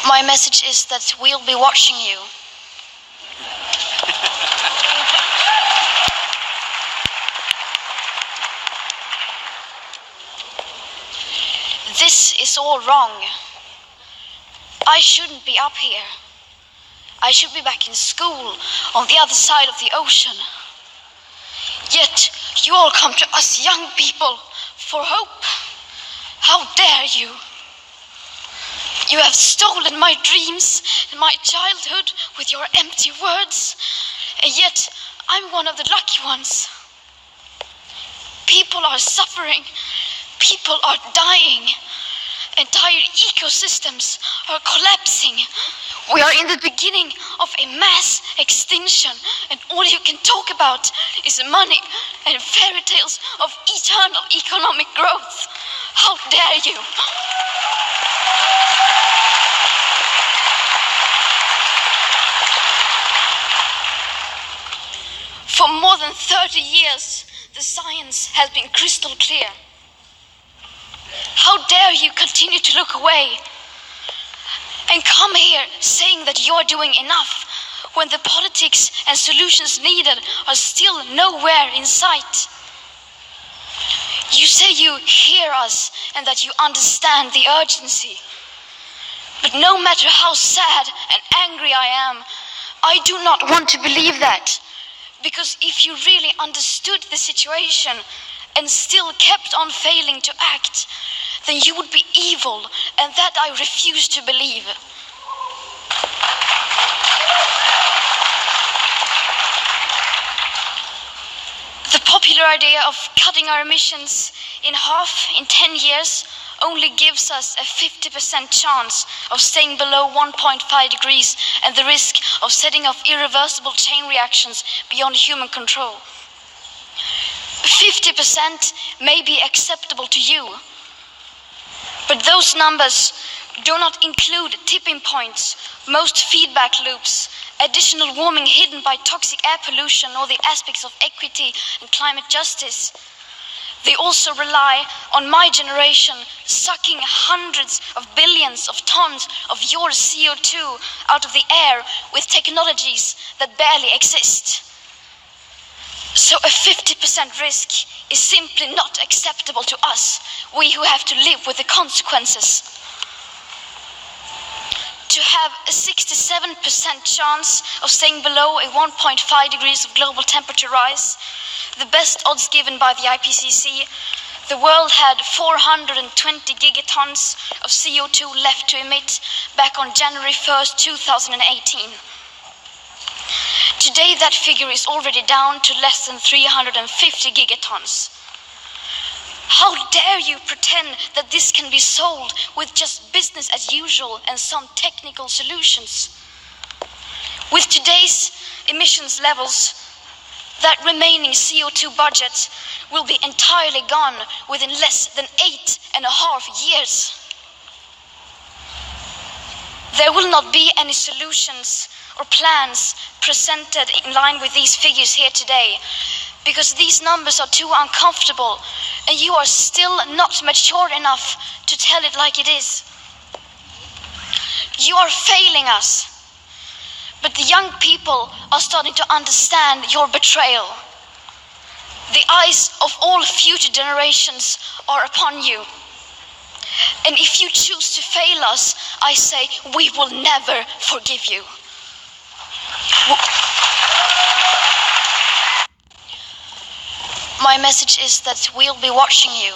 My message is that we'll be watching you. This is all wrong. I shouldn't be up here. I should be back in school on the other side of the ocean. Yet you all come to us young people for hope. How dare you? You have stolen my dreams and my childhood with your empty words, and yet I'm one of the lucky ones. People are suffering, people are dying, entire ecosystems are collapsing. We are in the beginning of a mass extinction, and all you can talk about is money and fairy tales of eternal economic growth. How dare you? For more than 30 years, the science has been crystal clear. How dare you continue to look away and come here saying that you're doing enough when the politics and solutions needed are still nowhere in sight? You say you hear us and that you understand the urgency. But no matter how sad and angry I am, I do not want to believe that. Because if you really understood the situation and still kept on failing to act, then you would be evil, and that I refuse to believe. The popular idea of cutting our emissions in half in 10 years only gives us a 50% chance of staying below 1.5 degrees and the risk of setting off irreversible chain reactions beyond human control. 50% may be acceptable to you, but those numbers do not include tipping points, most feedback loops, additional warming hidden by toxic air pollution, or the aspects of equity and climate justice. They also rely on my generation sucking hundreds of billions of tons of your CO2 out of the air with technologies that barely exist. So a 50% risk is simply not acceptable to us, we who have to live with the consequences. To have a 67% chance of staying below a 1.5 degrees of global temperature rise, the best odds given by the IPCC, the world had 420 gigatons of CO2 left to emit back on January 1st, 2018. Today that figure is already down to less than 350 gigatons. How dare you pretend that this can be solved with just business as usual and some technical solutions? With today's emissions levels, that remaining CO2 budget will be entirely gone within less than 8.5 years. There will not be any solutions or plans presented in line with these figures here today, because these numbers are too uncomfortable and you are still not mature enough to tell it like it is. You are failing us. But the young people are starting to understand your betrayal. The eyes of all future generations are upon you. And if you choose to fail us, I say we will never forgive you. My message is that we'll be watching you.